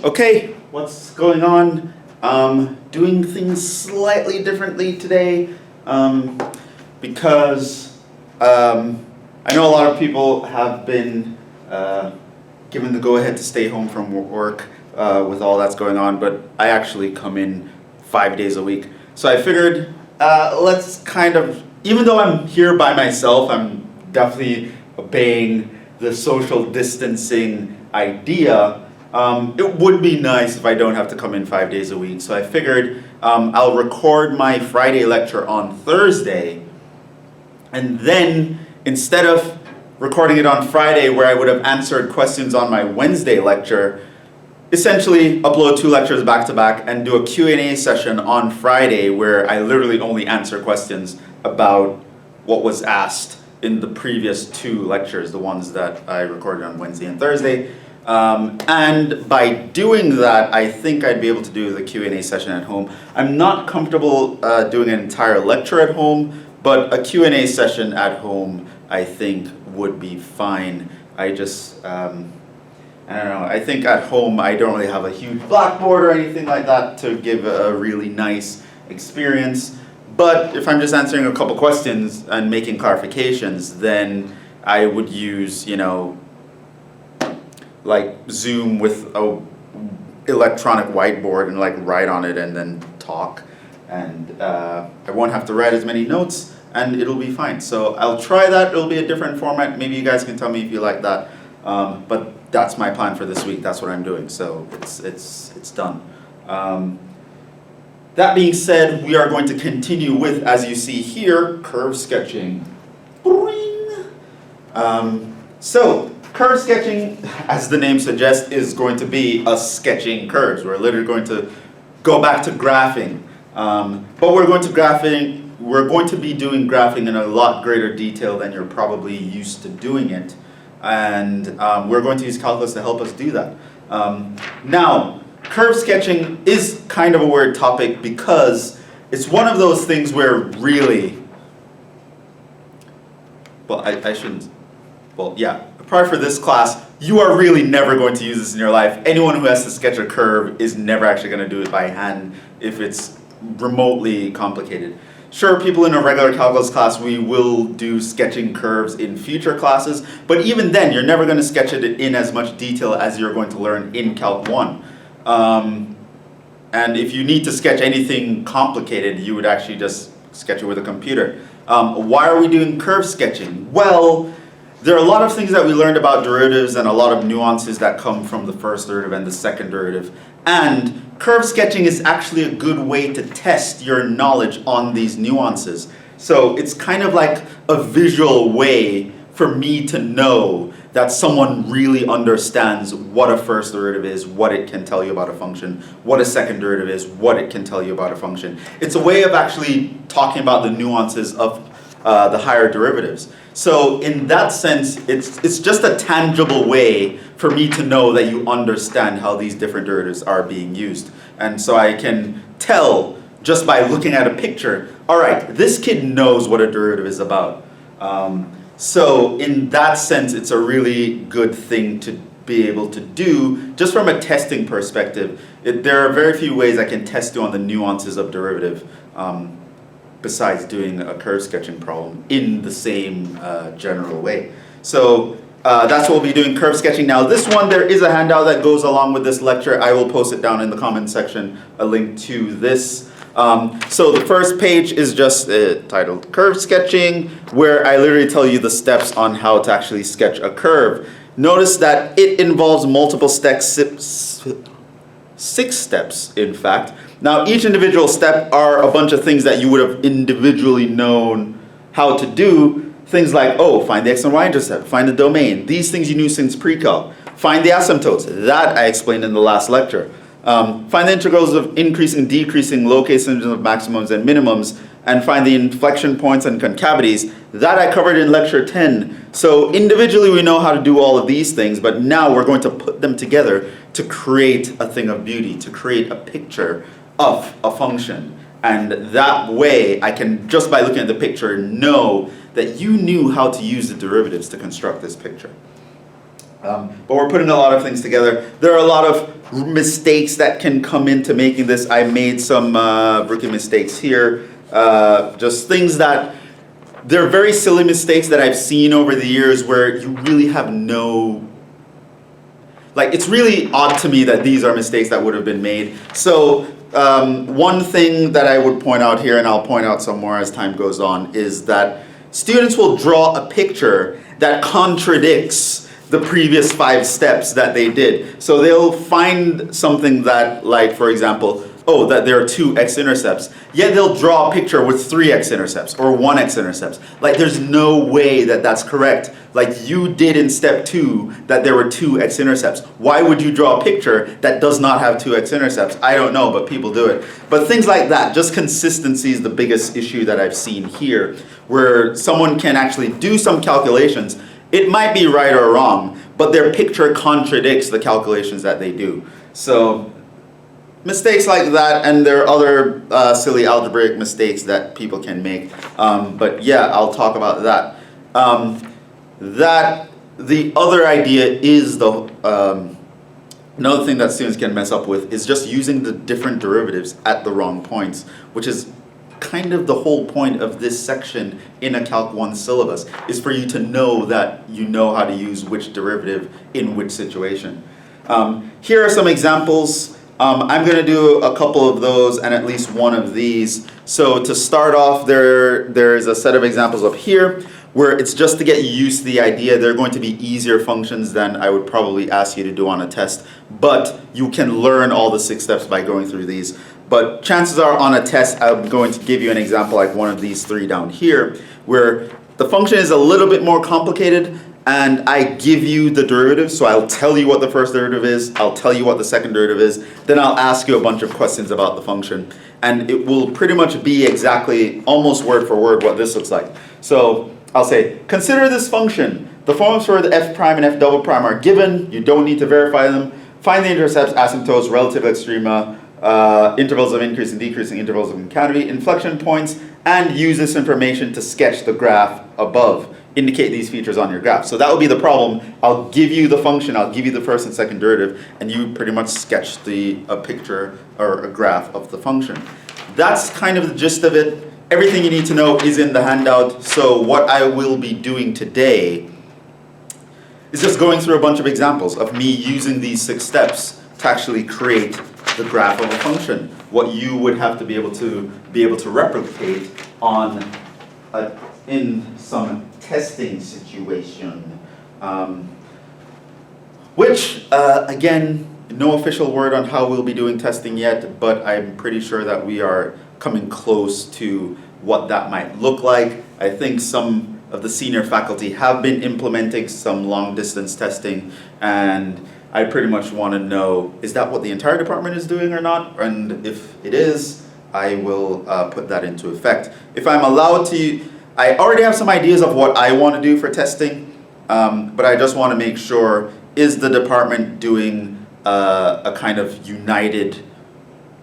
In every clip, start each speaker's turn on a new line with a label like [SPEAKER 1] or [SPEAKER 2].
[SPEAKER 1] Okay, what's going on? Doing things slightly differently today because I know a lot of people have been given the go-ahead to stay home from work with all that's going on, but I actually come in 5 days a week. So I figured let's kind of, even though I'm here by myself, I'm definitely obeying the social distancing idea. It would be nice if I don't have to come in 5 days a week. So I figured I'll record my Friday lecture on Thursday, and then instead of recording it on Friday where I would have answered questions on my Wednesday lecture, essentially upload 2 lectures back to back and do a Q&A session on Friday where I literally only answer questions about what was asked in the previous 2 lectures, the ones that I recorded on Wednesday and Thursday. And by doing that, I think I'd be able to do the Q&A session at home. I'm not comfortable doing an entire lecture at home, but a Q&A session at home I think would be fine. I just, I don't know, I think at home I don't really have a huge blackboard or anything like that to give a really nice experience. But if I'm just answering a couple questions and making clarifications, then I would use, you know, like Zoom with a electronic whiteboard and like write on it and then talk. And I won't have to write as many notes and it'll be fine. So I'll try that. It'll be a different format. Maybe you guys can tell me if you like that. But that's my plan for this week. That's what I'm doing. So it's done. That being said, we are going to continue with, as you see here, curve sketching. So curve sketching, as the name suggests, is going to be us sketching curves. We're literally going to go back to graphing. But we're going to be doing graphing in a lot greater detail than you're probably used to doing it. And we're going to use calculus to help us do that. Now, curve sketching is kind of a weird topic because it's one of those things where really, well, I shouldn't, well, yeah, probably for this class, you are really never going to use this in your life. Anyone who has to sketch a curve is never actually going to do it by hand if it's remotely complicated. Sure, people in a regular calculus class, we will do sketching curves in future classes, but even then, you're never going to sketch it in as much detail as you're going to learn in Calc 1. And if you need to sketch anything complicated, you would actually just sketch it with a computer. Why are we doing curve sketching? Well, there are a lot of things that we learned about derivatives and a lot of nuances that come from the first derivative and the second derivative. And curve sketching is actually a good way to test your knowledge on these nuances. So it's kind of like a visual way for me to know that someone really understands what a first derivative is, what it can tell you about a function, what a second derivative is, what it can tell you about a function. It's a way of actually talking about the nuances of the higher derivatives. So in that sense, it's just a tangible way for me to know that you understand how these different derivatives are being used. And so I can tell just by looking at a picture, all right, this kid knows what a derivative is about. So in that sense, it's a really good thing to be able to do. Just from a testing perspective, there are very few ways I can test you on the nuances of derivative besides doing a curve sketching problem in the same general way. So that's what we'll be doing, curve sketching. Now this one, there is a handout that goes along with this lecture. I will post it down in the comment section, a link to this. So the first page is just titled Curve Sketching, where I literally tell you the steps on how to actually sketch a curve. Notice that it involves multiple steps, 6 steps in fact. Now each individual step are a bunch of things that you would have individually known how to do. Things like, oh, find the x and y intercept, find the domain. These things you knew since pre-calc. Find the asymptotes, that I explained in the last lecture. Find the integrals of increasing, decreasing, locations of maximums and minimums, and find the inflection points and concavities. That I covered in lecture 10. So individually we know how to do all of these things, but now we're going to put them together to create a thing of beauty, to create a picture of a function. And that way I can, just by looking at the picture, know that you knew how to use the derivatives to construct this picture. But we're putting a lot of things together. There are a lot of mistakes that can come into making this. I made some rookie mistakes here. Just things that, they're very silly mistakes that I've seen over the years where you really have no, like, it's really odd to me that these are mistakes that would have been made. So one thing that I would point out here, and I'll point out some more as time goes on, is that students will draw a picture that contradicts the previous 5 steps that they did. So they'll find something that, like, for example, oh, that there are 2 X-intercepts, yet they'll draw a picture with 3 X-intercepts or 1 X-intercepts. Like, there's no way that that's correct. Like you did in step 2 that there were 2 X-intercepts. Why would you draw a picture that does not have 2 X-intercepts? I don't know, but people do it. But things like that, just consistency is the biggest issue that I've seen here, where someone can actually do some calculations. It might be right or wrong, but their picture contradicts the calculations that they do. So mistakes like that, and there are other silly algebraic mistakes that people can make. But yeah, I'll talk about that. The other idea is another thing that students can mess up with is just using the different derivatives at the wrong points, which is kind of the whole point of this section in a Calc 1 syllabus, is for you to know that you know how to use which derivative in which situation. Here are some examples. I'm going to do a couple of those and at least one of these. So to start off, there's a set of examples up here where it's just to get you used to the idea. They're going to be easier functions than I would probably ask you to do on a test, but you can learn all the 6 steps by going through these. But chances are on a test, I'm going to give you an example like one of these 3 down here, where the function is a little bit more complicated, and I give you the derivative. So I'll tell you what the first derivative is, I'll tell you what the second derivative is, then I'll ask you a bunch of questions about the function. And it will pretty much be exactly, almost word for word, what this looks like. So I'll say, consider this function. The forms for the f prime and f double prime are given. You don't need to verify them. Find the intercepts, asymptotes, relative extrema, intervals of increase and decreasing intervals of concavity, inflection points, and use this information to sketch the graph above. Indicate these features on your graph. So that will be the problem. I'll give you the function, I'll give you the first and second derivative, and you pretty much sketch a picture or a graph of the function. That's kind of the gist of it. Everything you need to know is in the handout. So what I will be doing today is just going through a bunch of examples of me using these 6 steps to actually create the graph of a function. What you would have to be able to replicate on in some testing situation, which again, no official word on how we'll be doing testing yet, but I'm pretty sure that we are coming close to what that might look like. I think some of the senior faculty have been implementing some long distance testing, and I pretty much want to know, is that what the entire department is doing or not? And if it is, I will put that into effect. If I'm allowed to, I already have some ideas of what I want to do for testing, but I just want to make sure, is the department doing a kind of united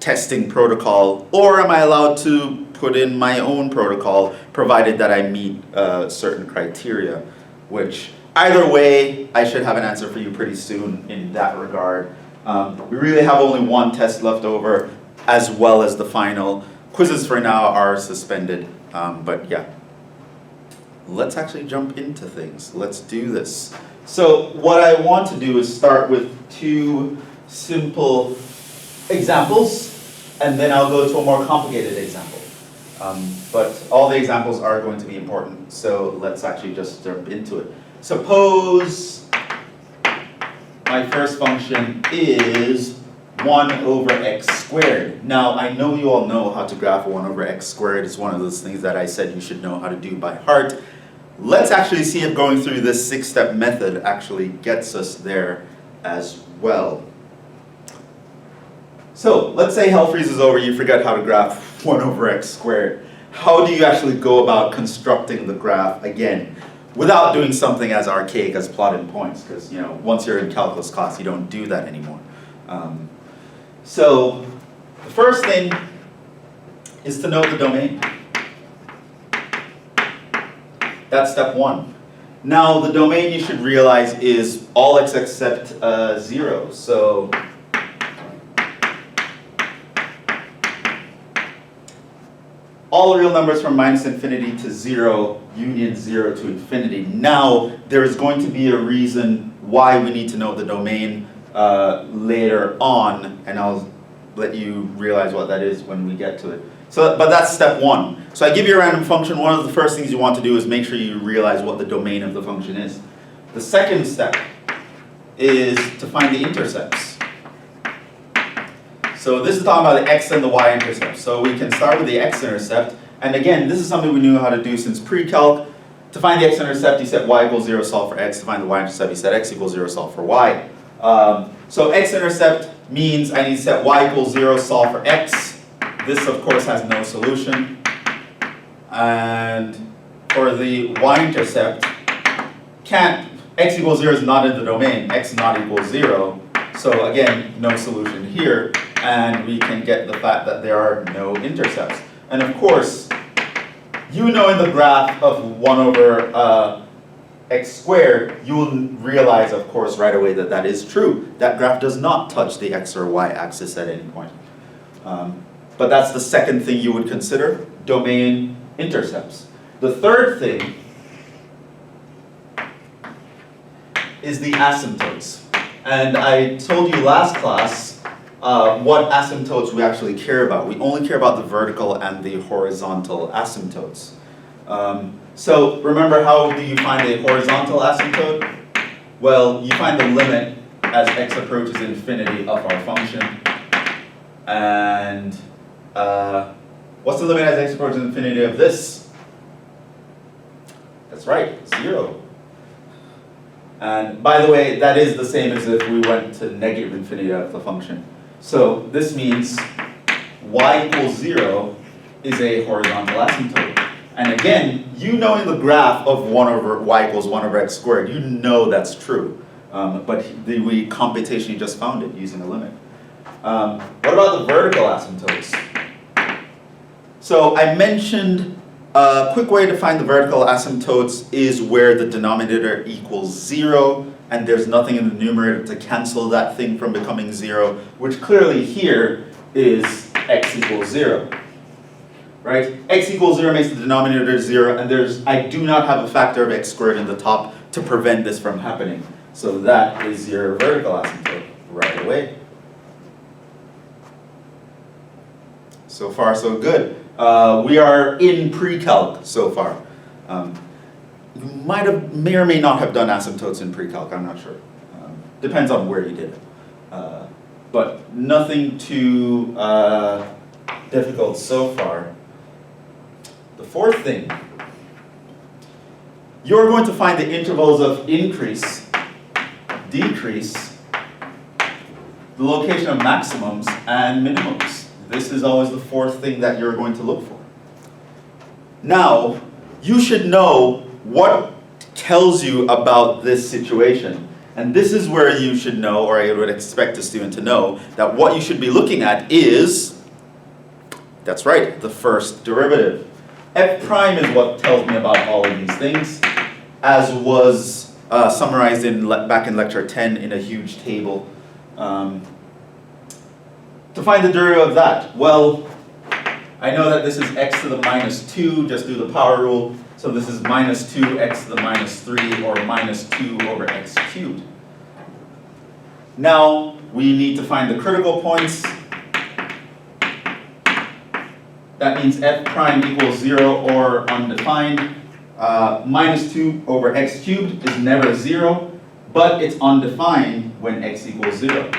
[SPEAKER 1] testing protocol, or am I allowed to put in my own protocol, provided that I meet certain criteria, which either way, I should have an answer for you pretty soon in that regard. We really have only one test left over, as well as the final. Quizzes for now are suspended, but yeah. Let's actually jump into things. Let's do this. So what I want to do is start with 2 simple examples, and then I'll go to a more complicated example. But all the examples are going to be important, so let's actually just jump into it. Suppose my first function is 1 over x squared. Now, I know you all know how to graph 1 over x squared. It's one of those things that I said you should know how to do by heart. Let's actually see if going through this 6-step method actually gets us there as well. So, let's say hell freezes over, you forget how to graph 1 over x squared. How do you actually go about constructing the graph again, without doing something as archaic as plotting points? Because, once you're in calculus class, you don't do that anymore. So, the first thing is to know the domain. That's step 1. Now, the domain you should realize is all x except 0. So, all real numbers from minus infinity to 0, union 0 to infinity. Now, there is going to be a reason why we need to know the domain later on, and I'll let you realize what that is when we get to it. So, but that's step one. So I give you a random function. One of the first things you want to do is make sure you realize what the domain of the function is. The second step is to find the intercepts. So this is talking about the x and the y intercepts. So we can start with the x-intercept. And again, this is something we knew how to do since pre-calc. To find the x-intercept, you set y equals 0, solve for x. To find the y-intercept, you set x equals 0, solve for y. So x-intercept means I need to set y equals 0, solve for x. This, of course, has no solution. And for the y-intercept, x equals 0 is not in the domain. X not equals 0. So again, no solution here. And we can get the fact that there are no intercepts. And of course, you know in the graph of 1 over x squared, you will realize, of course, right away that that is true. That graph does not touch the x or y axis at any point. But that's the second thing you would consider, domain intercepts. The third thing is the asymptotes. And I told you last class what asymptotes we actually care about. We only care about the vertical and the horizontal asymptotes. So remember, how do you find a horizontal asymptote? Well, you find the limit as x approaches infinity of our function. And what's the limit as x approaches infinity of this? That's right, 0. And by the way, that is the same as if we went to negative infinity of the function. So this means y equals 0 is a horizontal asymptote. And again, you know in the graph of 1 over y equals 1 over x squared, you know that's true. But the computation, you just found it using a limit. What about the vertical asymptotes? So I mentioned a quick way to find the vertical asymptotes is where the denominator equals 0, and there's nothing in the numerator to cancel that thing from becoming 0, which clearly here is x equals 0. Right? X equals 0 makes the denominator 0, and I do not have a factor of x squared in the top to prevent this from happening. So that is your vertical asymptote right away. So far, so good. We are in pre-calc so far. You may or may not have done asymptotes in pre-calc, I'm not sure. Depends on where you did it. But nothing too difficult so far. The fourth thing, you're going to find the intervals of increase, decrease, the location of maximums and minimums. This is always the fourth thing that you're going to look for. Now, you should know what tells you about this situation. And this is where you should know, or I would expect a student to know, that what you should be looking at is, that's right, the first derivative. F prime is what tells me about all of these things, as was summarized back in lecture 10 in a huge table. To find the derivative of that, well, I know that this is x to the minus 2, just do the power rule. So this is minus 2 x to the minus 3, or minus 2 over x cubed. Now, we need to find the critical points. That means f prime equals 0 or undefined. Minus 2 over x cubed is never 0, but it's undefined when x equals 0.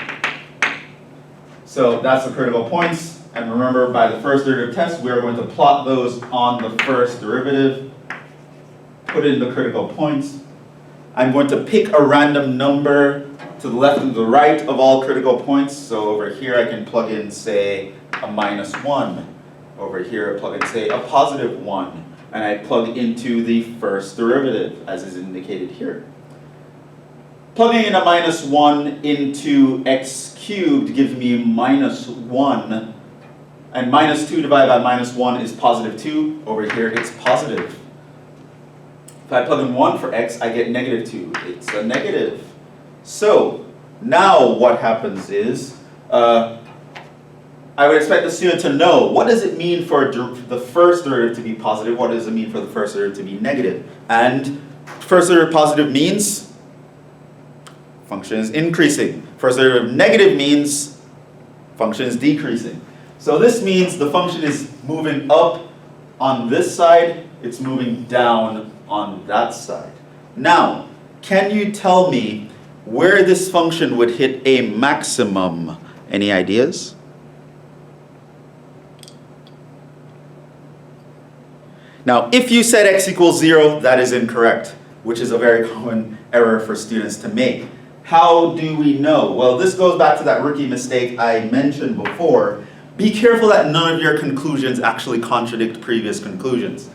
[SPEAKER 1] So that's the critical points. And remember, by the first derivative test, we are going to plot those on the first derivative, put in the critical points. I'm going to pick a random number to the left and the right of all critical points. So over here, I can plug in, say, a minus 1. Over here, I plug in, say, a positive 1. And I plug into the first derivative, as is indicated here. Plugging in a minus 1 into x cubed gives me minus 1. And minus 2 divided by minus 1 is positive 2. Over here, it's positive. If I plug in 1 for x, I get negative 2. It's a negative. So, now what happens is, I would expect the student to know, what does it mean for the first derivative to be positive? What does it mean for the first derivative to be negative? And first derivative positive means function is increasing. First derivative negative means function is decreasing. So this means the function is moving up on this side, it's moving down on that side. Now, can you tell me where this function would hit a maximum? Any ideas? Now, if you said x equals 0, that is incorrect, which is a very common error for students to make. How do we know? Well, this goes back to that rookie mistake I mentioned before. Be careful that none of your conclusions actually contradict previous conclusions.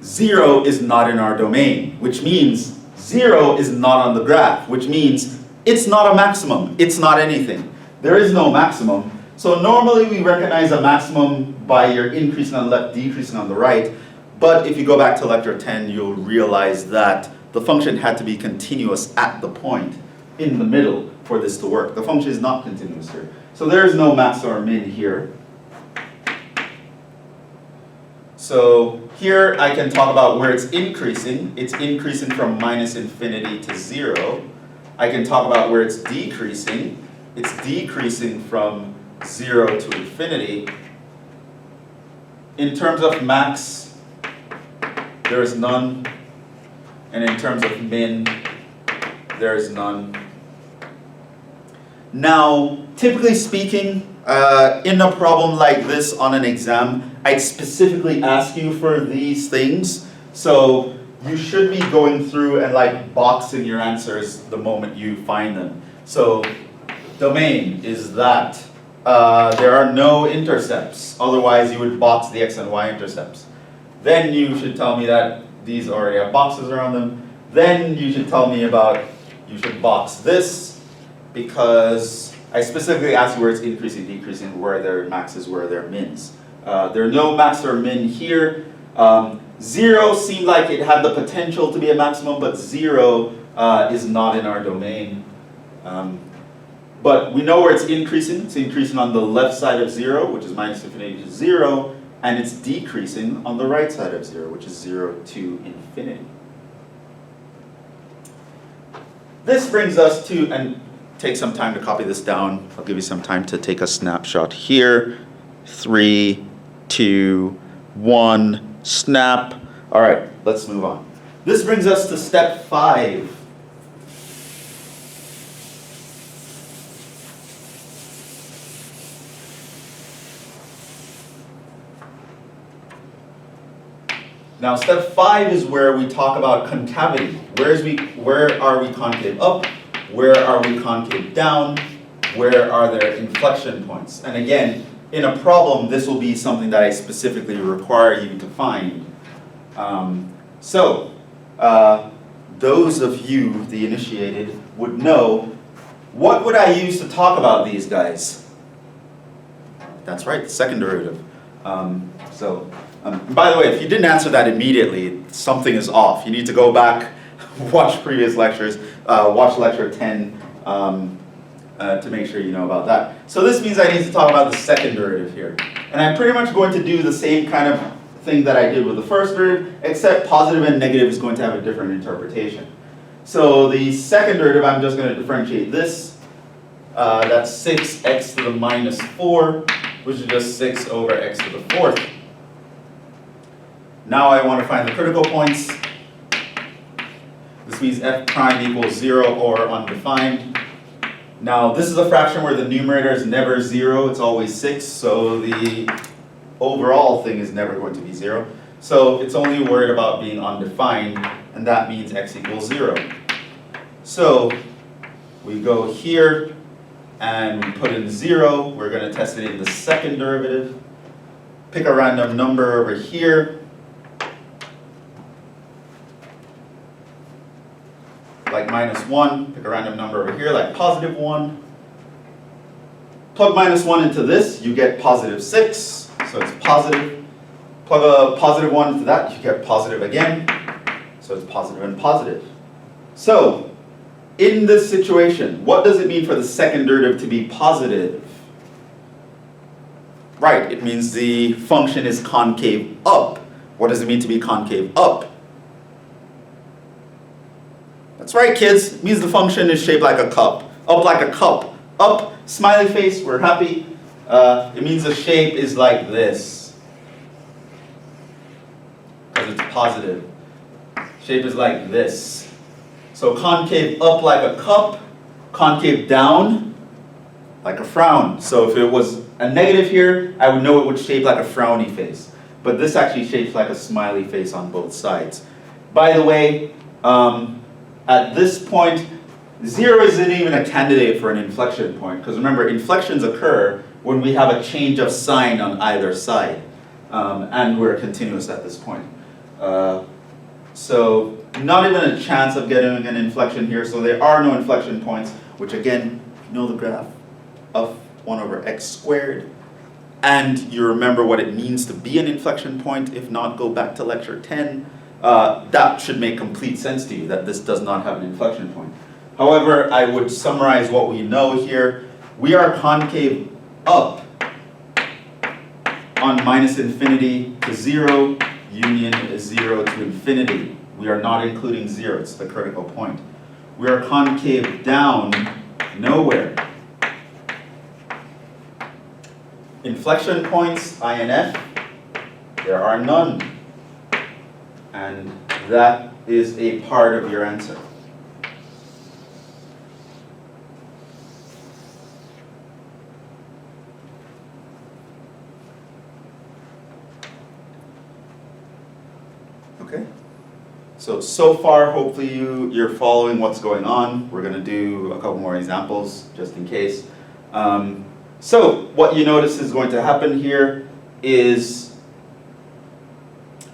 [SPEAKER 1] 0 is not in our domain, which means 0 is not on the graph, which means it's not a maximum, it's not anything. There is no maximum. So normally we recognize a maximum by your increasing on the left, decreasing on the right. But if you go back to lecture 10, you'll realize that the function had to be continuous at the point in the middle for this to work. The function is not continuous here. So there is no max or min here. So here I can talk about where it's increasing. It's increasing from minus infinity to 0. I can talk about where it's decreasing. It's decreasing from 0 to infinity. In terms of max, there is none. And in terms of min, there is none. Now, typically speaking, in a problem like this on an exam, I'd specifically ask you for these things. So you should be going through and like boxing your answers the moment you find them. So domain is that. There are no intercepts, otherwise you would box the x and y intercepts. Then you should tell me that these already have boxes around them. Then you should tell me about, you should box this, because I specifically asked you where it's increasing, decreasing, where there are maxes, where there are mins. There are no max or min here. 0 seemed like it had the potential to be a maximum, but 0 is not in our domain. But we know where it's increasing. It's increasing on the left side of 0, which is minus infinity to 0, and it's decreasing on the right side of 0, which is 0 to infinity. This brings us to, and take some time to copy this down. I'll give you some time to take a snapshot here. 3, 2, 1, snap. All right, let's move on. This brings us to step 5. Now, step 5 is where we talk about concavity. Where are we concave up? Where are we concave down? Where are there inflection points? And again, in a problem, this will be something that I specifically require you to find. Those of you, the initiated, would know, what would I use to talk about these guys? That's right, the second derivative. By the way, if you didn't answer that immediately, something is off. You need to go back, watch previous lectures, watch lecture 10 to make sure you know about that. So this means I need to talk about the second derivative here. And I'm pretty much going to do the same kind of thing that I did with the first derivative, except positive and negative is going to have a different interpretation. So the second derivative, I'm just going to differentiate this. That's 6x to the minus 4, which is just 6 over x to the 4th. Now I want to find the critical points. This means f prime equals 0 or undefined. Now this is a fraction where the numerator is never 0, it's always 6, so the overall thing is never going to be 0. So it's only worried about being undefined, and that means x equals 0. So we go here and we put in 0. We're going to test it in the second derivative. Pick a random number over here. Like minus 1, pick a random number over here, like positive 1. Plug minus 1 into this, you get positive 6, so it's positive. Plug a positive 1 into that, you get positive again, so it's positive and positive. So, in this situation, what does it mean for the second derivative to be positive? Right, it means the function is concave up. What does it mean to be concave up? That's right, kids. It means the function is shaped like a cup. Up like a cup. Up, smiley face, we're happy. It means the shape is like this. Because it's positive. Shape is like this. So concave up like a cup, concave down like a frown. So if it was a negative here, I would know it would shape like a frowny face. But this actually shapes like a smiley face on both sides. By the way, at this point, 0 isn't even a candidate for an inflection point. Because remember, inflections occur when we have a change of sign on either side. And we're continuous at this point. So not even a chance of getting an inflection here. So there are no inflection points, which again, you know the graph of 1 over x squared. And you remember what it means to be an inflection point. If not, go back to lecture 10. That should make complete sense to you, that this does not have an inflection point. However, I would summarize what we know here. We are concave up on minus infinity to 0, union is 0 to infinity. We are not including 0, it's the critical point. We are concave down nowhere. Inflection points, I and F, there are none. And that is a part of your answer. Okay. So far, hopefully you're following what's going on. We're going to do a couple more examples, just in case. So what you notice is going to happen here is,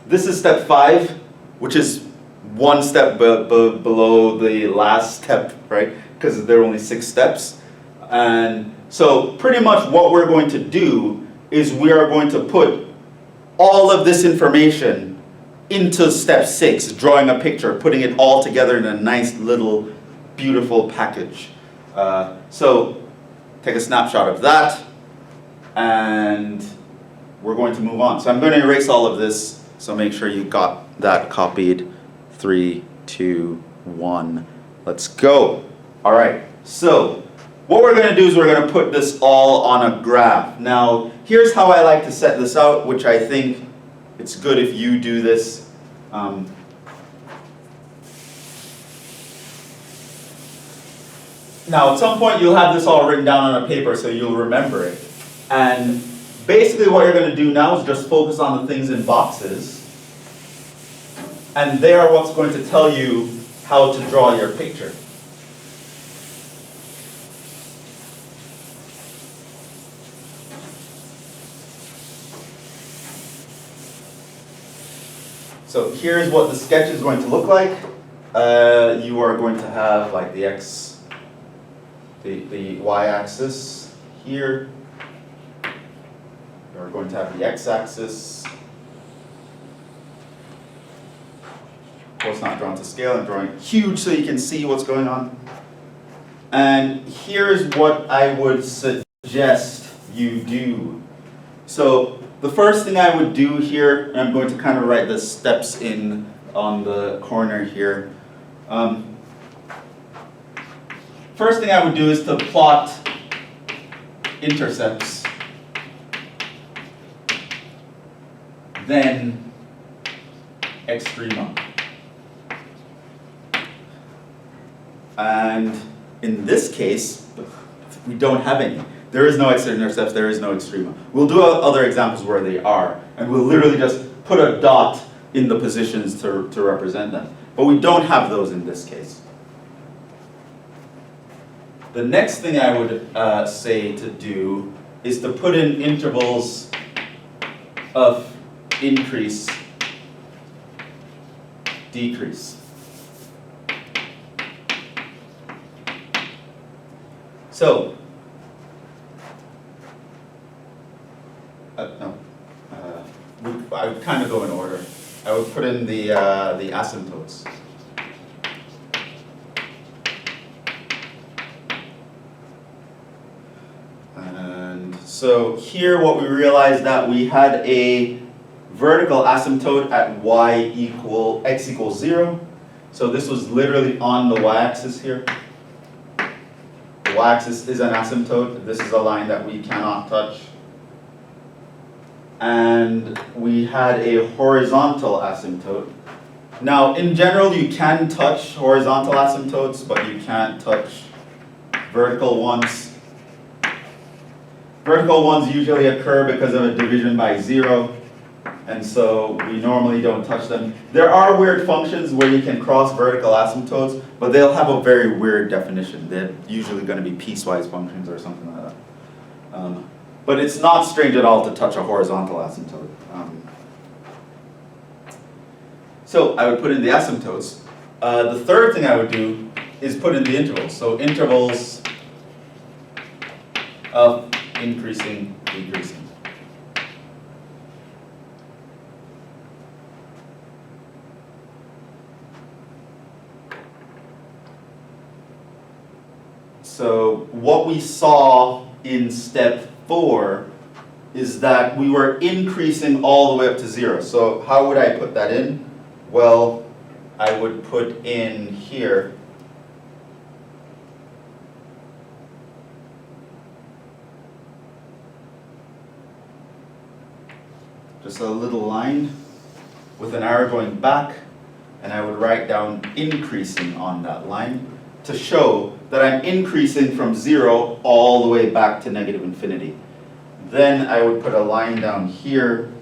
[SPEAKER 1] this is step 5, which is one step below the last step, right? Because there are only 6 steps. And so pretty much what we're going to do is we are going to put all of this information into step 6, drawing a picture, putting it all together in a nice little beautiful package. So take a snapshot of that, and we're going to move on. So I'm going to erase all of this, so make sure you got that copied. 3, 2, 1, let's go. All right, so what we're going to do is we're going to put this all on a graph. Now, here's how I like to set this out, which I think it's good if you do this. Now, at some point, you'll have this all written down on a paper, so you'll remember it. And basically what you're going to do now is just focus on the things in boxes. And they are what's going to tell you how to draw your picture. So here's what the sketch is going to look like. You are going to have like the y-axis here. You're going to have the x-axis. Of course, not drawn to scale. I'm drawing huge so you can see what's going on. And here's what I would suggest you do. So the first thing I would do here, and I'm going to kind of write the steps in on the corner here. First thing I would do is to plot intercepts, then extrema. And in this case, we don't have any. There is no X-intercepts, there is no extrema. We'll do other examples where they are, and we'll literally just put a dot in the positions to represent them. But we don't have those in this case. The next thing I would say to do is to put in intervals of increase, decrease. So, I would kind of go in order. I would put in the asymptotes. And So here what we realized that we had a vertical asymptote at x equals 0. So this was literally on the y-axis here. The y-axis is an asymptote. This is a line that we cannot touch. And we had a horizontal asymptote. Now, in general, you can touch horizontal asymptotes, but you can't touch vertical ones. Vertical ones usually occur because of a division by 0, and so we normally don't touch them. There are weird functions where you can cross vertical asymptotes, but they'll have a very weird definition. They're usually going to be piecewise functions or something like that. But it's not strange at all to touch a horizontal asymptote. So I would put in the asymptotes. The third thing I would do is put in the intervals. So intervals of increasing, decreasing. So what we saw in step 4 is that we were increasing all the way up to 0. So how would I put that in? Well, I would put in here just a little line with an arrow going back, and I would write down increasing on that line to show that I'm increasing from 0 all the way back to negative infinity. Then I would put a line down here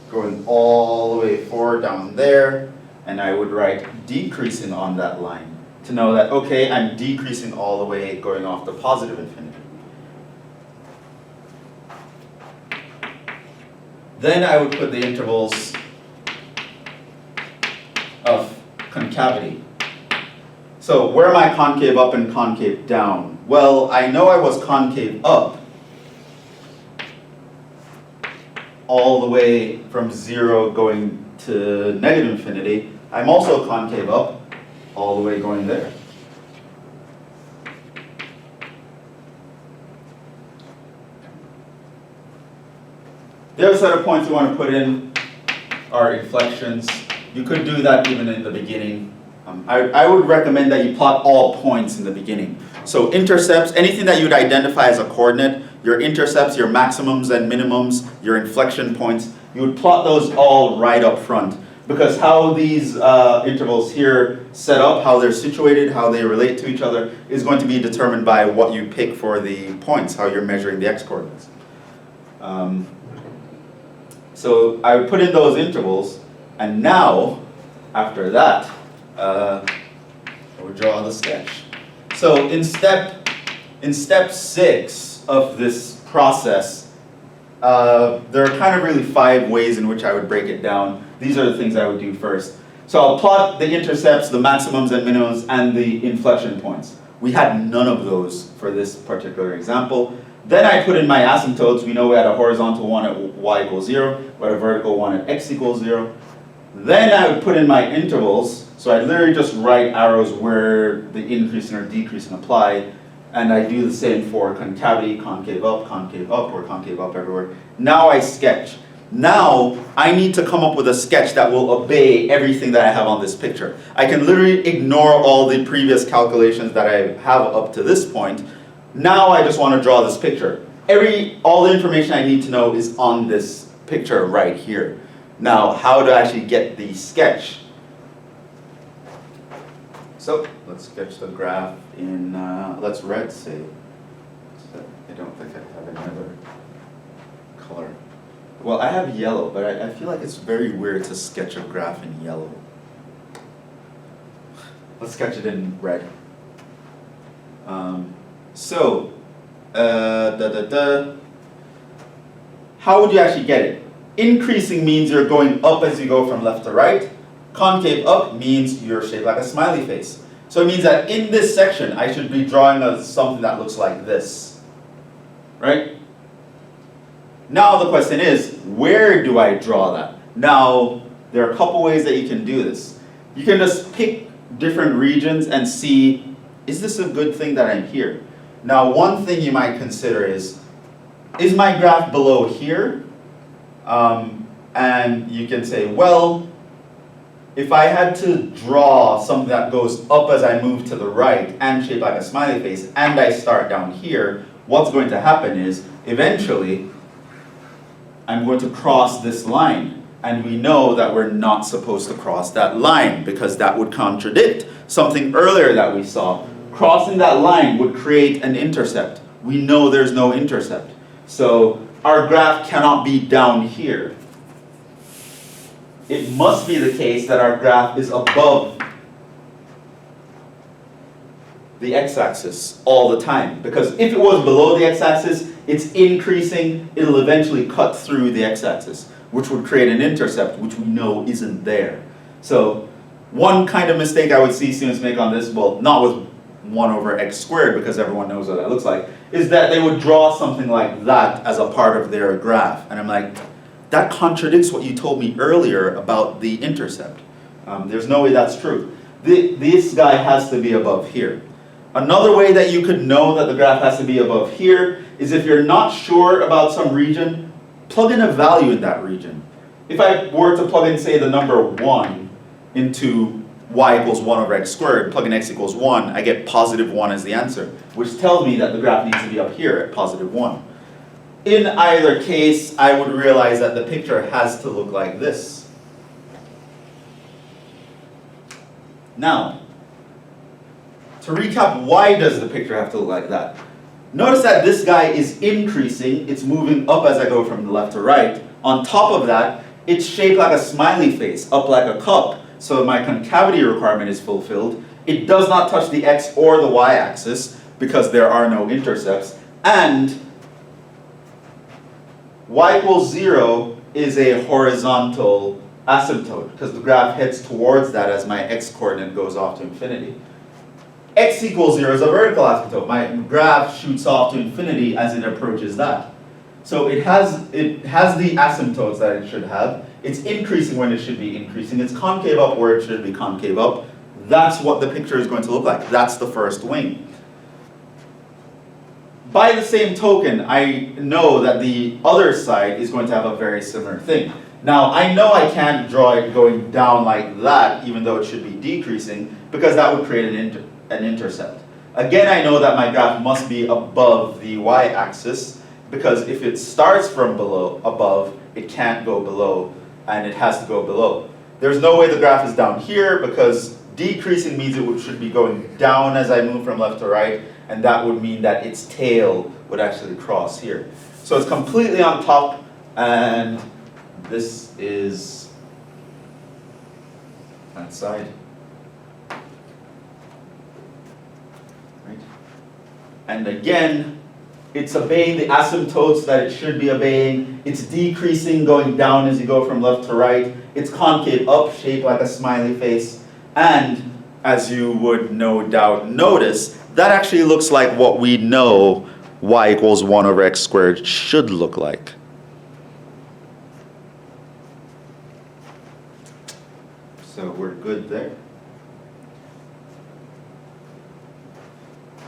[SPEAKER 1] going all the way forward down there, and I would write decreasing on that line to know that, okay, I'm decreasing all the way going off to positive infinity. Then I would put the intervals of concavity. So where am I concave up and concave down? Well, I know I was concave up all the way from 0 going to negative infinity. I'm also concave up all the way going there. The other set of points we want to put in are inflections. You could do that even in the beginning. I would recommend that you plot all points in the beginning. So intercepts, anything that you would identify as a coordinate, your intercepts, your maximums and minimums, your inflection points, you would plot those all right up front. Because how these intervals here set up, how they're situated, how they relate to each other, is going to be determined by what you pick for the points, how you're measuring the x-coordinates. So I would put in those intervals, and now, after that, I would draw the sketch. So in step 6 of this process, there are kind of really 5 ways in which I would break it down. These are the things I would do first. So I'll plot the intercepts, the maximums and minimums, and the inflection points. We had none of those for this particular example. Then I put in my asymptotes. We know we had a horizontal one at y equals 0, we had a vertical one at x equals 0. Then I would put in my intervals. So I literally just write arrows where the increasing or decreasing apply. And I do the same for concavity, concave up, or concave up everywhere. Now I sketch. Now I need to come up with a sketch that will obey everything that I have on this picture. I can literally ignore all the previous calculations that I have up to this point. Now I just want to draw this picture. All the information I need to know is on this picture right here. Now, how to actually get the sketch? So let's sketch the graph in, let's red say. I don't think I have any other color. Well, I have yellow, but I feel like it's very weird to sketch a graph in yellow. Let's sketch it in red. How would you actually get it? Increasing means you're going up as you go from left to right. Concave up means you're shaped like a smiley face. So it means that in this section, I should be drawing something that looks like this. Right? Now the question is, where do I draw that? Now, there are a couple ways that you can do this. You can just pick different regions and see, is this a good thing that I'm here? Now, one thing you might consider is, is my graph below here? And you can say, well, if I had to draw something that goes up as I move to the right and shape like a smiley face, and I start down here, what's going to happen is, eventually, I'm going to cross this line. And we know that we're not supposed to cross that line, because that would contradict something earlier that we saw. Crossing that line would create an intercept. We know there's no intercept. So our graph cannot be down here. It must be the case that our graph is above the x-axis all the time. Because if it was below the x-axis, it's increasing, it'll eventually cut through the x-axis, which would create an intercept, which we know isn't there. So one kind of mistake I would see students make on this, well, not with 1 over x squared, because everyone knows what that looks like, is that they would draw something like that as a part of their graph. And I'm like, that contradicts what you told me earlier about the intercept. There's no way that's true. This guy has to be above here. Another way that you could know that the graph has to be above here is if you're not sure about some region, plug in a value in that region. If I were to plug in, say, the number 1 into y equals 1 over x squared, plug in x equals 1, I get positive 1 as the answer, which tells me that the graph needs to be up here at positive 1. In either case, I would realize that the picture has to look like this. Now, to recap, why does the picture have to look like that? Notice that this guy is increasing, it's moving up as I go from the left to right. On top of that, it's shaped like a smiley face, up like a cup, so my concavity requirement is fulfilled. It does not touch the x or the y axis because there are no intercepts, and y equals 0 is a horizontal asymptote because the graph heads towards that as my x coordinate goes off to infinity. X equals 0 is a vertical asymptote. My graph shoots off to infinity as it approaches that. So it has the asymptotes that it should have. It's increasing when it should be increasing. It's concave up where it should be concave up. That's what the picture is going to look like. That's the first wing. By the same token, I know that the other side is going to have a very similar thing. Now, I know I can't draw it going down like that, even though it should be decreasing, because that would create an intercept. Again, I know that my graph must be above the y-axis, because if it starts from above, it can't go below, and it has to go below. There's no way the graph is down here, because decreasing means it should be going down as I move from left to right, and that would mean that its tail would actually cross here. So it's completely on top, and this is that side. Right? And again, it's obeying the asymptotes that it should be obeying. It's decreasing, going down as you go from left to right. It's concave up, shaped like a smiley face. And as you would no doubt notice, that actually looks like what we know y equals 1 over x squared should look like. So we're good there.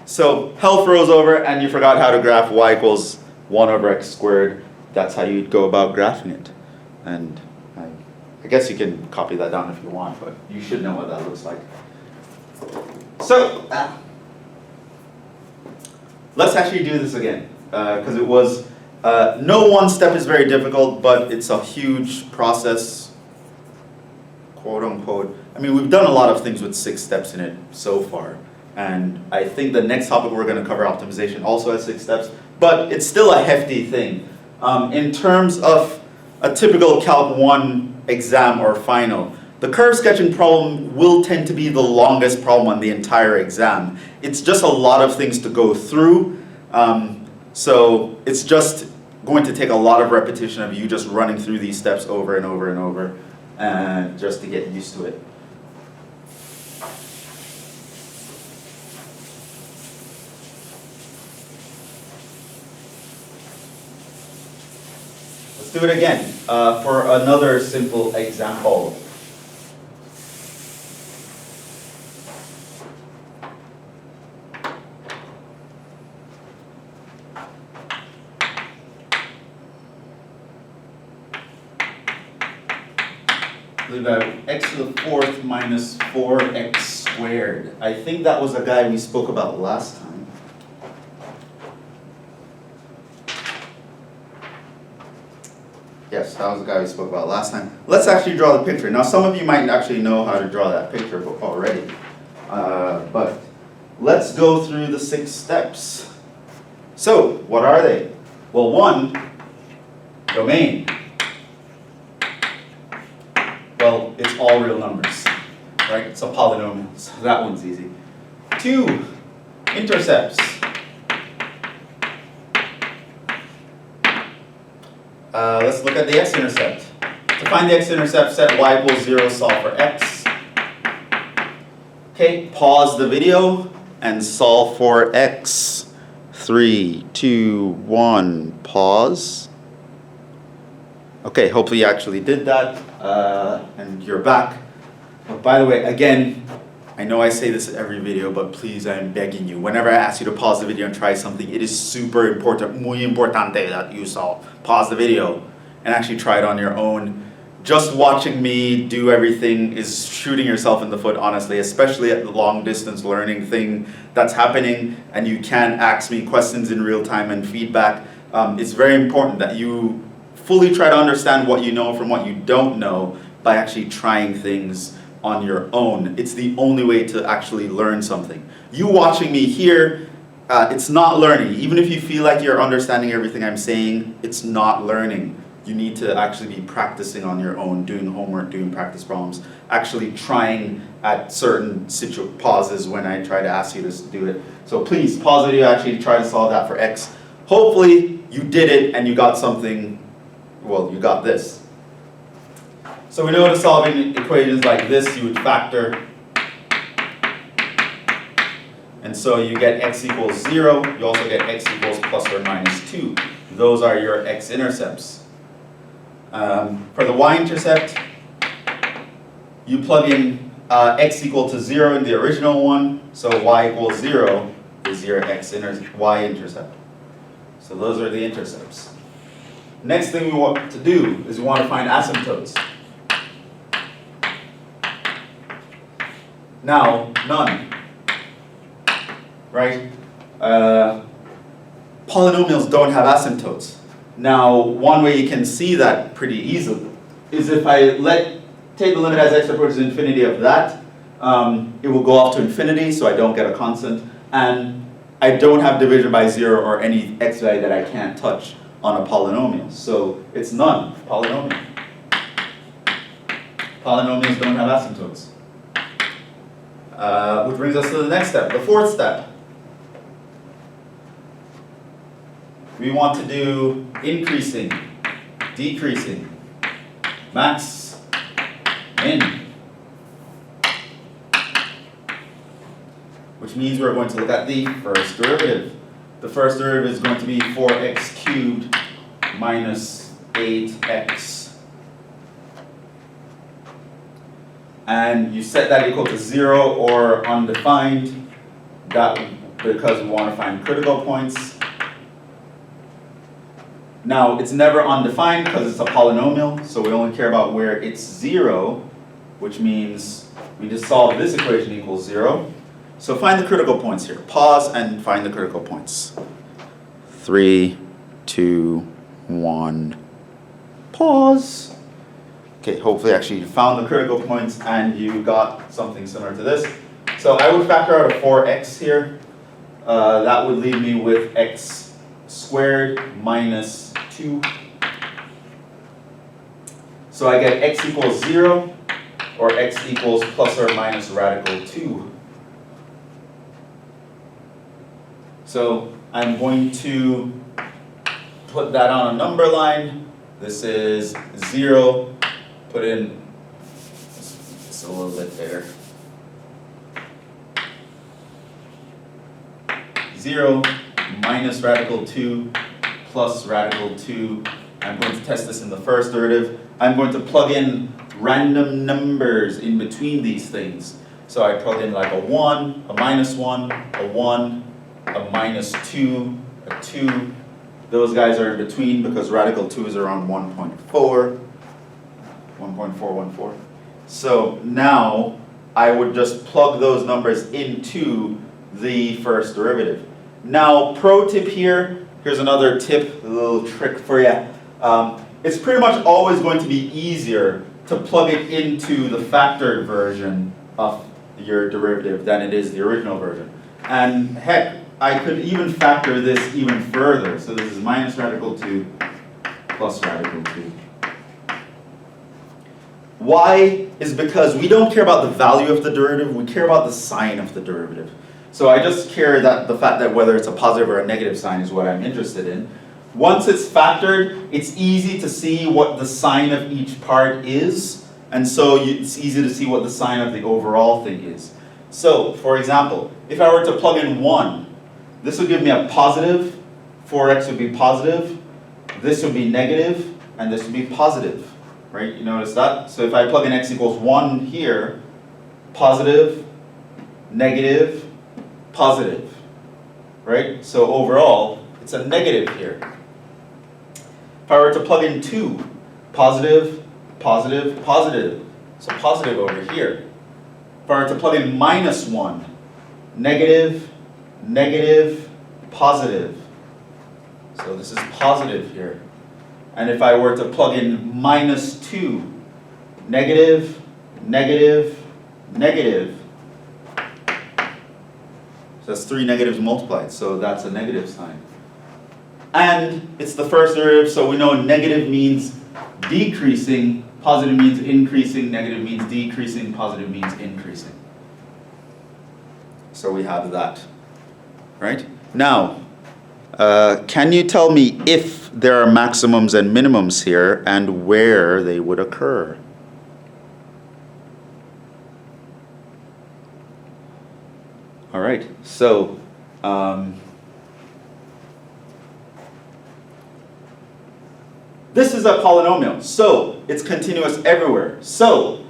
[SPEAKER 1] So hell froze over and you forgot how to graph y equals 1 over x squared. That's how you'd go about graphing it. And I guess you can copy that down if you want, but you should know what that looks like. So let's actually do this again, because it was, no one step is very difficult, but it's a huge process, quote unquote. I mean, we've done a lot of things with 6 steps in it so far, and I think the next topic we're going to cover, optimization, also has 6 steps, but it's still a hefty thing. In terms of a typical Calc 1 exam or final, the curve sketching problem will tend to be the longest problem on the entire exam. It's just a lot of things to go through, so it's just going to take a lot of repetition of you just running through these steps over and over and over, and just to get used to it. Let's do it again for another simple example. We've got x to the fourth minus 4x squared. I think that was a guy we spoke about last time. Yes, that was the guy we spoke about last time. Let's actually draw the picture. Now, some of you might actually know how to draw that picture already. But let's go through the 6 steps. So, what are they? Well, 1, domain. Well, it's all real numbers, right? It's a polynomial, so that one's easy. 2, intercepts. Let's look at the X-intercept. To find the X-intercept, set y equals 0, solve for x. Okay, pause the video and solve for x. 3, 2, 1, pause. Okay, hopefully you actually did that, and you're back. But by the way, again, I know I say this in every video, but please, I'm begging you, whenever I ask you to pause the video and try something, it is super important, muy importante, that you pause the video and actually try it on your own. Just watching me do everything is shooting yourself in the foot, honestly, especially at the long distance learning thing that's happening, and you can't ask me questions in real time and feedback. It's very important that you fully try to understand what you know from what you don't know by actually trying things on your own. It's the only way to actually learn something. You watching me here, it's not learning. Even if you feel like you're understanding everything I'm saying, it's not learning. You need to actually be practicing on your own, doing homework, doing practice problems, actually trying at certain pauses when I try to ask you to do it. So please, pause the video, actually try to solve that for x. Hopefully you did it and you got something, well, you got this. So we know to solve equations like this, you would factor. And so you get x equals 0. You also get x equals plus or minus 2. Those are your x-intercepts. For the y-intercept, you plug in x equal to 0 in the original one. So y equals 0 is your y-intercept. So those are the intercepts. Next thing we want to do is we want to find asymptotes. Now, none, right? Polynomials don't have asymptotes. Now, one way you can see that pretty easily is if I take the limit as x approaches infinity of that, it will go off to infinity, so I don't get a constant, and I don't have division by 0 or any x value that I can't touch on a polynomial. So it's none, polynomial. Polynomials don't have asymptotes. Which brings us to the next step, the 4th step. We want to do increasing, decreasing, max, min. Which means we're going to look at the first derivative. The first derivative is going to be 4x cubed minus 8x. And you set that equal to 0 or undefined, that because we want to find critical points. Now, it's never undefined because it's a polynomial, so we only care about where it's 0, which means we just solve this equation equals 0. So find the critical points here. Pause and find the critical points. 3, 2, 1, pause. Okay, hopefully actually you found the critical points and you got something similar to this. So I would factor out a 4x here. That would leave me with x squared minus 2. So I get x equals 0 or x equals plus or minus radical 2. So I'm going to put that on a number line. This is 0. Put in just a little bit there. 0 minus radical 2 plus radical 2. I'm going to test this in the first derivative. I'm going to plug in random numbers in between these things. So I plug in like a 1, a minus 1, a 1, a minus 2, a 2. Those guys are in between because radical 2 is around 1.4. 1.414. So now I would just plug those numbers into the first derivative. Now, pro tip here, here's another tip, a little trick for you. It's pretty much always going to be easier to plug it into the factored version of your derivative than it is the original version. And heck, I could even factor this even further. So this is minus radical 2 plus radical 2. Why is because we don't care about the value of the derivative, we care about the sign of the derivative. So I just care that the fact that whether it's a positive or a negative sign is what I'm interested in. Once it's factored, it's easy to see what the sign of each part is, and so it's easy to see what the sign of the overall thing is. So, for example, if I were to plug in 1, this would give me a positive, 4x would be positive, this would be negative, and this would be positive, right? You notice that? So if I plug in x equals 1 here, positive, negative, positive, right? So overall, it's a negative here. If I were to plug in 2, positive, positive, positive, so positive over here. If I were to plug in minus 1, negative, negative, positive, so this is positive here. And if I were to plug in minus 2, negative, negative, negative, so that's 3 negatives multiplied, so that's a negative sign. And it's the first derivative, so we know negative means decreasing, positive means increasing, negative means decreasing, positive means increasing. So we have that, right? Now, can you tell me if there are maximums and minimums here and where they would occur? All right, so this is a polynomial, so it's continuous everywhere. So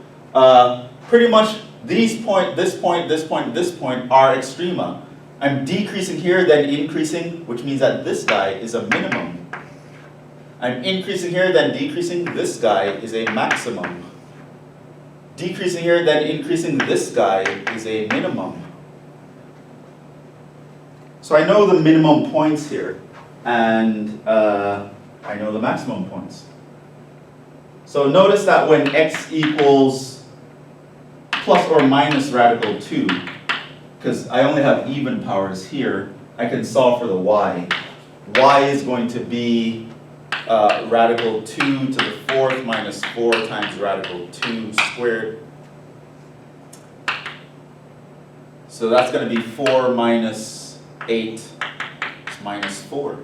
[SPEAKER 1] pretty much these point, this point, this point, this point are extrema. I'm decreasing here, then increasing, which means that this guy is a minimum. I'm increasing here, then decreasing, this guy is a maximum. Decreasing here, then increasing, this guy is a minimum. So I know the minimum points here, and I know the maximum points. So notice that when x equals plus or minus radical 2, because I only have even powers here, I can solve for the y. Y is going to be radical 2 to the 4th minus 4 times radical 2 squared. So that's going to be 4 minus 8 is minus 4.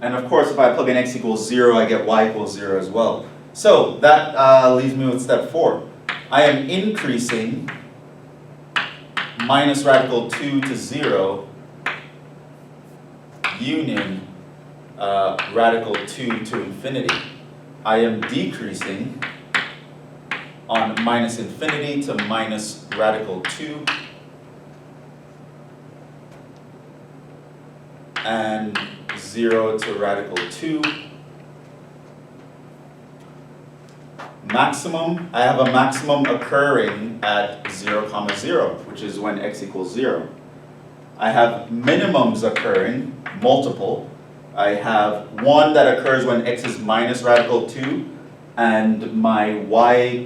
[SPEAKER 1] And of course, if I plug in x equals 0, I get y equals 0 as well. So that leaves me with step 4. I am increasing minus radical 2 to 0 union radical 2 to infinity. I am decreasing on minus infinity to minus radical 2 and 0 to radical 2. Maximum, I have a maximum occurring at 0, 0, which is when x equals 0. I have minimums occurring, multiple. I have one that occurs when x is minus radical 2, and my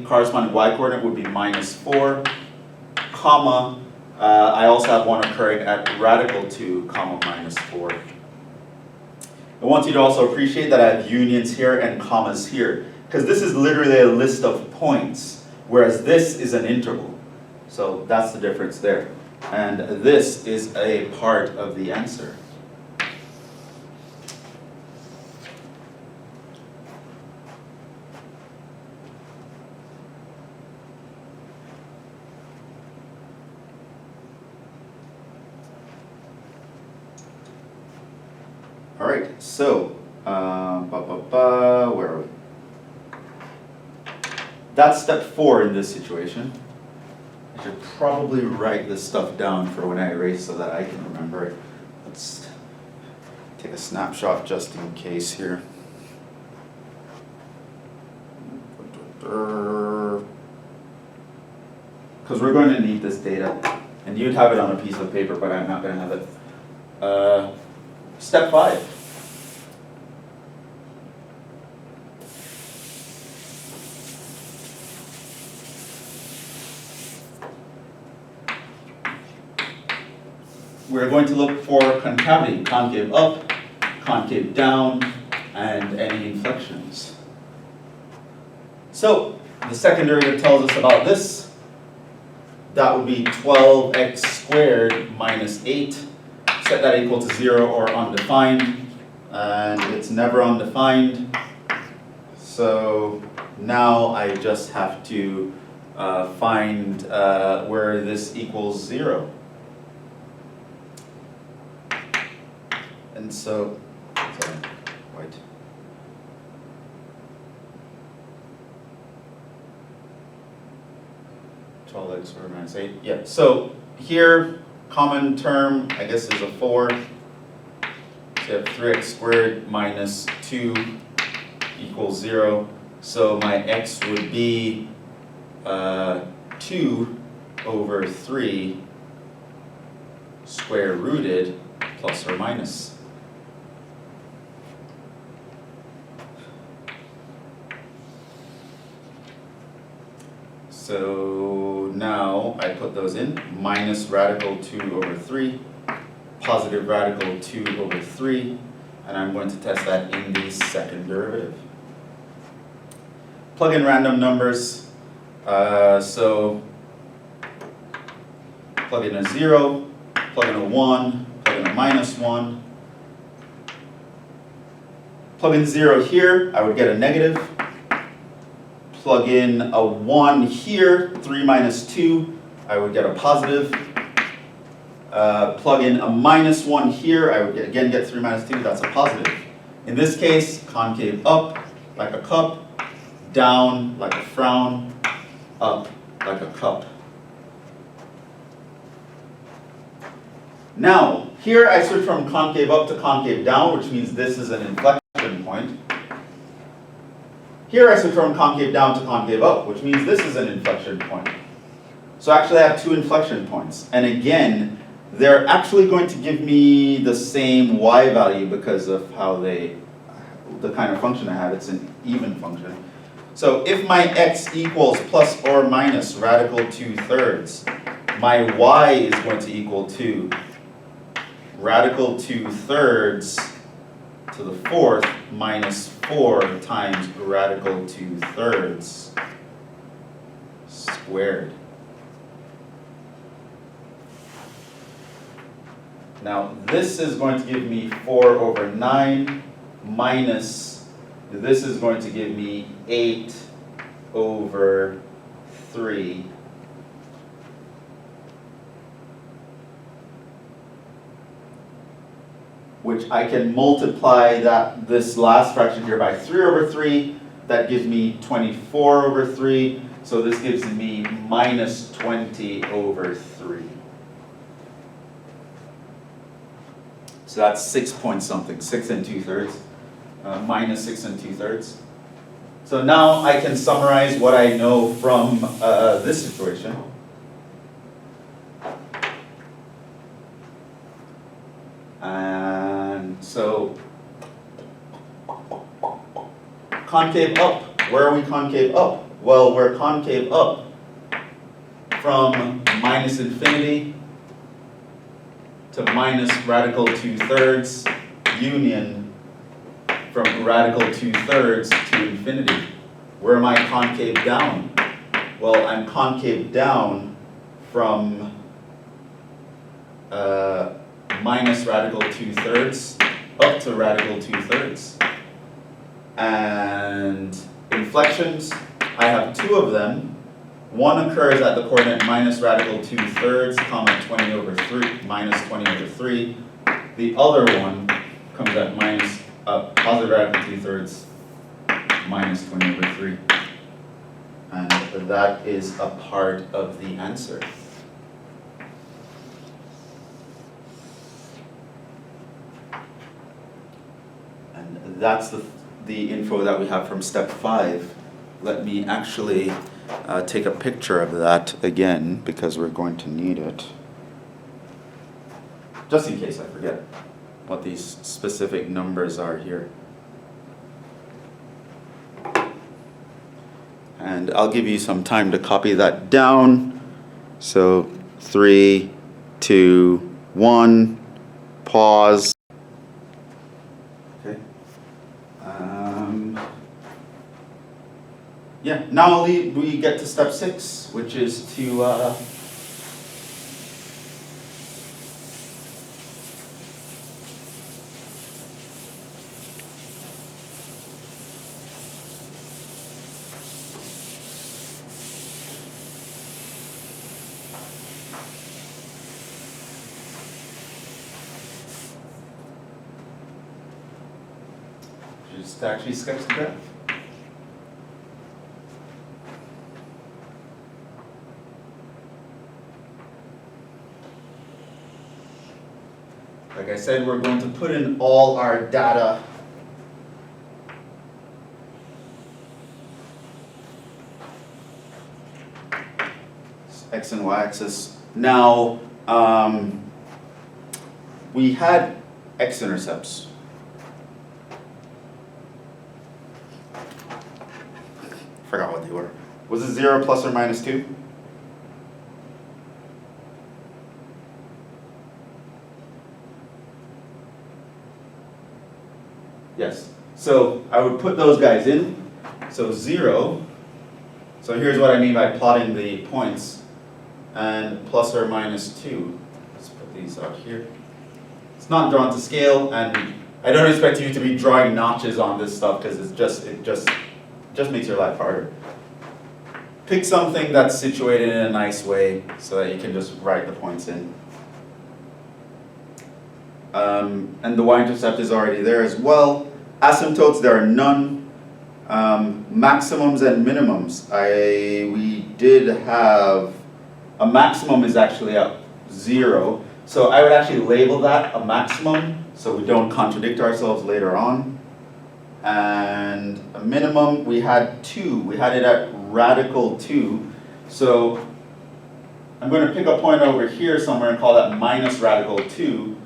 [SPEAKER 1] corresponding y coordinate would be minus 4, comma, I also have one occurring at radical 2, comma, minus 4. I want you to also appreciate that I have unions here and commas here, because this is literally a list of points, whereas this is an interval. So that's the difference there. And this is a part of the answer. All right, so, where are we? That's step 4 in this situation. I should probably write this stuff down for when I erase so that I can remember it. Let's take a snapshot just in case here. because we're going to need this data, and you'd have it on a piece of paper, but I'm not going to have it. Step 5. We're going to look for concavity, concave up, concave down, and any inflections. So, the second derivative tells us about this. That would be 12x squared minus 8. Set that equal to 0 or undefined. And it's never undefined. So now I just have to find where this equals 0. And so, sorry, white. X squared minus 8. Yeah, so here, common term, I guess, is a 4. So you have 3x squared minus 2 equals 0. So my x would be 2 over 3 square rooted plus or minus. So now I put those in, minus radical 2 over 3, positive radical 2 over 3, and I'm going to test that in the second derivative. Plug in random numbers, so plug in a 0, plug in a 1, plug in a minus 1. Plug in 0 here, I would get a negative. Plug in a 1 here, 3 minus 2, I would get a positive. Plug in a minus 1 here, I would again get 3 minus 2, that's a positive. In this case, concave up, like a cup, down, like a frown, up, like a cup. Now, here I switch from concave up to concave down, which means this is an inflection point. Here I switch from concave down to concave up, which means this is an inflection point. So actually I have 2 inflection points. And again, they're actually going to give me the same y value because of how the kind of function I have. It's an even function. So if my x equals plus or minus radical 2/3, my y is going to equal to radical 2/3 to the 4th minus 4 times radical 2/3 squared. Now this is going to give me 4 over 9 minus, this is going to give me 8 over 3 which I can multiply this last fraction here by 3 over 3. That gives me 24 over 3. So this gives me minus 20 over 3. So that's 6 point something, 6 2/3, minus 6 2/3. So now I can summarize what I know from this situation. And so, concave up. Where are we concave up? Well, we're concave up from minus infinity to minus radical 2/3 union from radical 2/3 to infinity. Where am I concave down? Well, I'm concave down from minus radical 2/3 up to radical 2/3. And inflections, I have 2 of them. One occurs at the coordinate minus radical 2/3, comma 20 over 3, minus 20 over 3. The other one comes at minus positive radical 2/3, minus 20 over 3. And that is a part of the answer. And that's the info that we have from step 5. Let me actually take a picture of that again because we're going to need it. Just in case I forget what these specific numbers are here. And I'll give you some time to copy that down. So 3, 2, 1, pause. Okay. Yeah, now we get to step 6, which is to actually sketch the graph. Like I said, we're going to put in all our data. X and Y axis. Now, we had X-Intercepts. Forgot what they were. Was it 0 plus or minus 2? Yes. So I would put those guys in. So 0. So here's what I mean by plotting the points. And plus or minus 2. Let's put these out here. It's not drawn to scale, and I don't expect you to be drawing notches on this stuff because it just makes your life harder. Pick something that's situated in a nice way so that you can just write the points in. And the y-intercept is already there as well. Asymptotes, there are none. Maximums and minimums. We did have, a maximum is actually at 0. So I would actually label that a maximum so we don't contradict ourselves later on. And a minimum, we had 2. We had it at radical 2. So I'm going to pick a point over here somewhere and call that minus radical 2.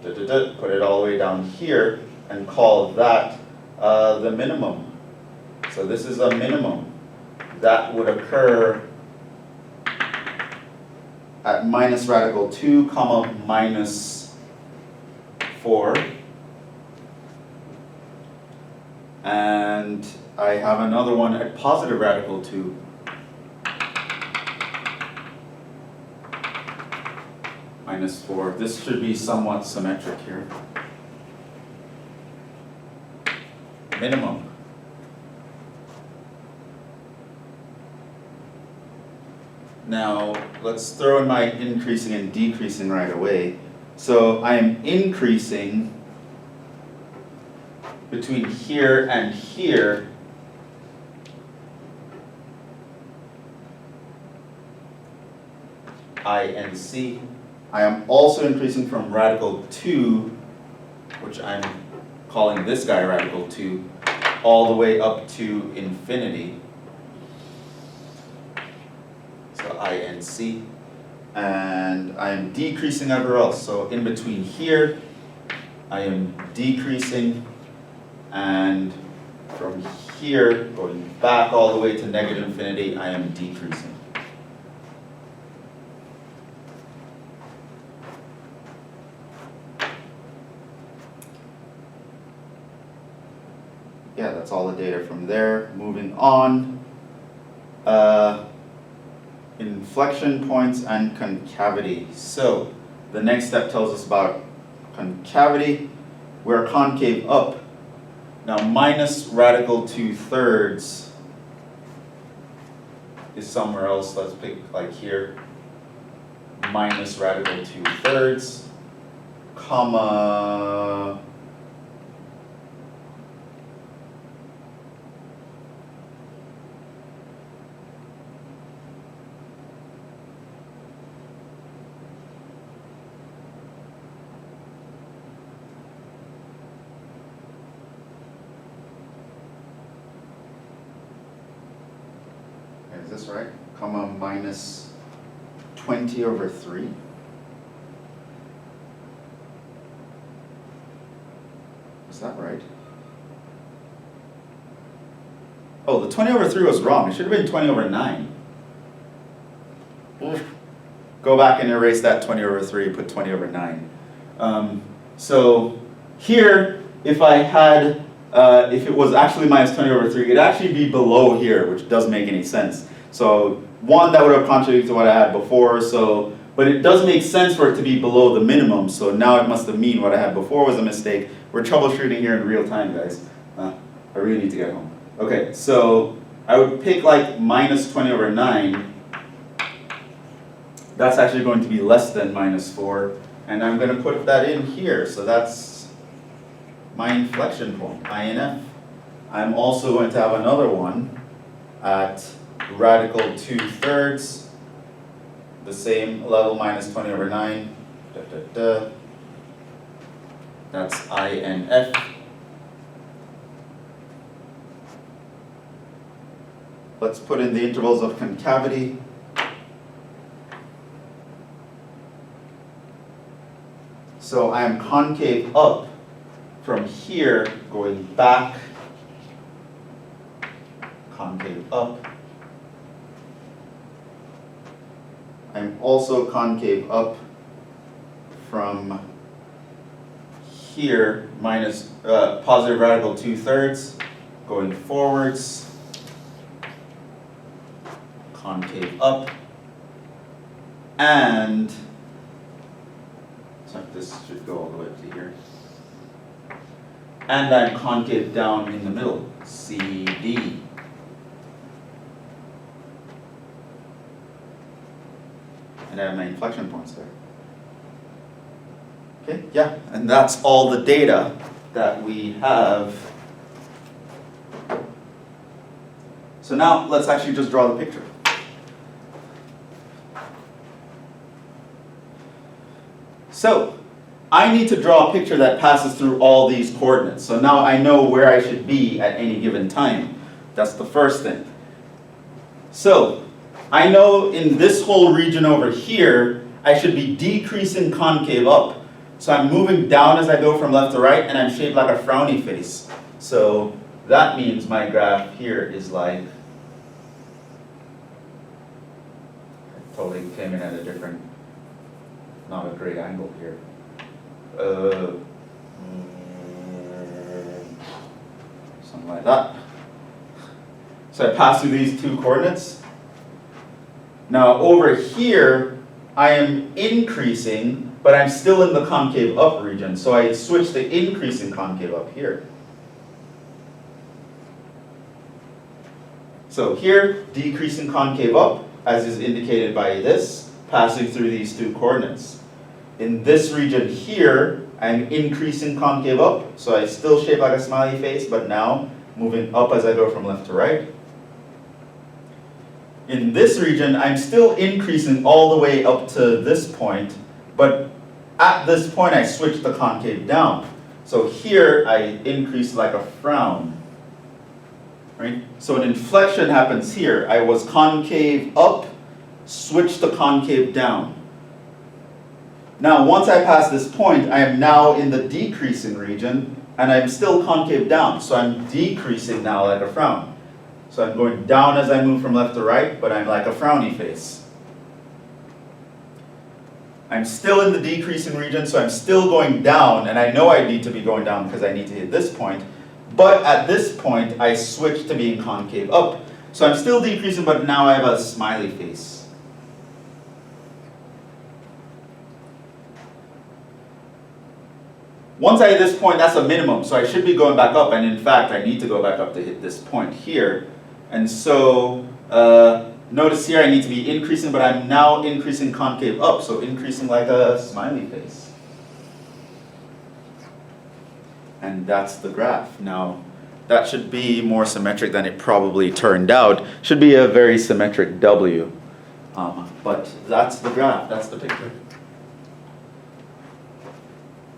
[SPEAKER 1] Put it all the way down here and call that the minimum. So this is a minimum that would occur at minus radical 2 comma minus 4. And I have another one at positive radical 2. Minus 4. This should be somewhat symmetric here. Minimum. Now, let's throw in my increasing and decreasing right away. So I am increasing between here and here. I and C. I am also increasing from radical 2, which I'm calling this guy radical 2, all the way up to infinity. So I and C. And I am decreasing everywhere else. So in between here, I am decreasing, and from here, going back all the way to negative infinity, I am decreasing. Yeah, that's all the data from there. Moving on. Inflection points and concavity. So the next step tells us about concavity. We're concave up. Now minus radical 2/3 is somewhere else. Let's pick like here. Minus radical 2/3, comma, is this right? Comma minus 20 over 3. Is that right? Oh, the 20 over 3 was wrong. It should have been 20 over 9. Oof. Go back and erase that 20 over 3, put 20 over 9. So here, if I had, if it was actually minus 20 over 3, it'd actually be below here, which doesn't make any sense. So one, that would have contributed to what I had before, so, but it does make sense for it to be below the minimum, so now it must have mean what I had before was a mistake. We're troubleshooting here in real time, guys. I really need to get home. Okay, so I would pick like minus 20 over 9. That's actually going to be less than minus 4. And I'm going to put that in here. So that's my inflection point, INF. I'm also going to have another one at radical 2/3, the same level, minus 20 over 9. That's INF. Let's put in the intervals of concavity. So I am concave up from here, going back, concave up. I'm also concave up from here, minus positive radical 2/3, going forwards, concave up, and this should go all the way up to here. And I'm concave down in the middle, CD. And I have my inflection points there. Okay, yeah, and that's all the data that we have. So now let's actually just draw the picture. So, I need to draw a picture that passes through all these coordinates. So now I know where I should be at any given time. That's the first thing. So, I know in this whole region over here, I should be decreasing concave up. So I'm moving down as I go from left to right, and I'm shaped like a frowny face. So that means my graph here is like, I totally came in at a different, not a great angle here. Something like that. So I pass through these two coordinates. Now over here, I am increasing, but I'm still in the concave up region. So I switch to increasing concave up here. So here, decreasing concave up, as is indicated by this, passing through these two coordinates. In this region here, I'm increasing concave up, so I still shape like a smiley face, but now moving up as I go from left to right. In this region, I'm still increasing all the way up to this point, but at this point I switch the concave down. So here I increase like a frown. Right? So an inflection happens here. I was concave up, switch to concave down. Now once I pass this point, I am now in the decreasing region, and I'm still concave down. So I'm decreasing now like a frown. So I'm going down as I move from left to right, but I'm like a frowny face. I'm still in the decreasing region, so I'm still going down, and I know I need to be going down because I need to hit this point. But at this point, I switch to being concave up. So I'm still decreasing, but now I have a smiley face. Once I hit this point, that's a minimum, so I should be going back up, and in fact, I need to go back up to hit this point here. And so, notice here I need to be increasing, but I'm now increasing concave up, so increasing like a smiley face. And that's the graph. Now, that should be more symmetric than it probably turned out. Should be a very symmetric W. But that's the graph, that's the picture.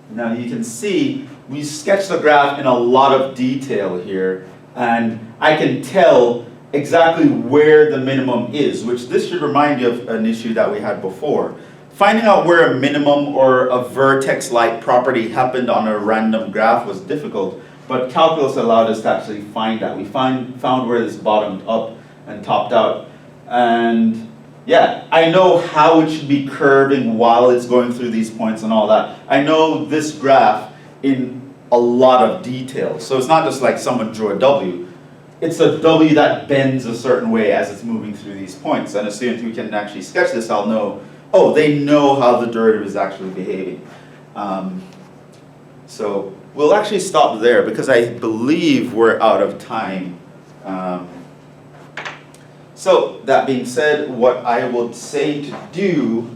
[SPEAKER 1] Now you can see, we sketched the graph in a lot of detail here, and I can tell exactly where the minimum is, which this should remind you of an issue that we had before. Finding out where a minimum or a vertex-like property happened on a random graph was difficult, but calculus allowed us to actually find that. We found where this bottomed up and topped out. And yeah, I know how it should be curving while it's going through these points and all that. I know this graph in a lot of detail. So it's not just like someone drew a W. It's a W that bends a certain way as it's moving through these points. And as soon as we can actually sketch this, I'll know, oh, they know how the derivative is actually behaving. So we'll actually stop there because I believe we're out of time. So that being said, what I would say to do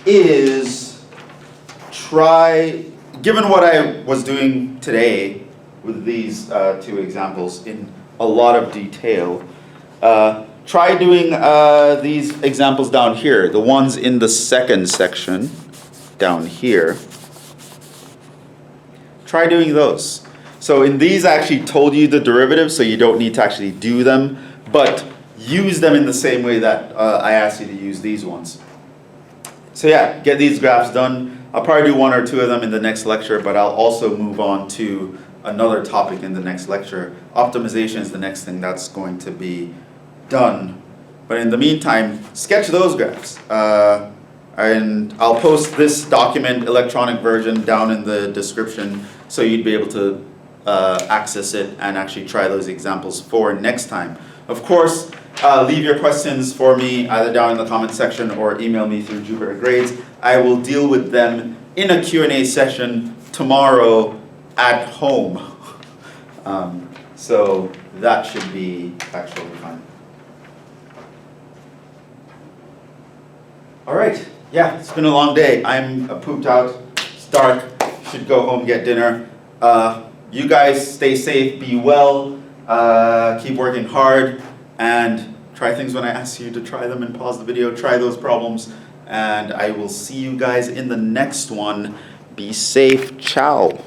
[SPEAKER 1] is try, given what I was doing today with these two examples in a lot of detail, try doing these examples down here, the ones in the second section down here. Try doing those. So in these I actually told you the derivatives, so you don't need to actually do them, but use them in the same way that I asked you to use these ones. So yeah, get these graphs done. I'll probably do one or two of them in the next lecture, but I'll also move on to another topic in the next lecture. Optimization is the next thing that's going to be done. But in the meantime, sketch those graphs. And I'll post this document, electronic version, down in the description so you'd be able to access it and actually try those examples for next time. Of course, leave your questions for me either down in the comment section or email me through Jupiter Grades. I will deal with them in a Q&A session tomorrow at home. So that should be actually fine. All right, yeah, it's been a long day. I'm pooped out, it's dark, should go home, get dinner. You guys stay safe, be well, keep working hard, and try things when I ask you to try them, and pause the video, try those problems, and I will see you guys in the next one. Be safe, ciao.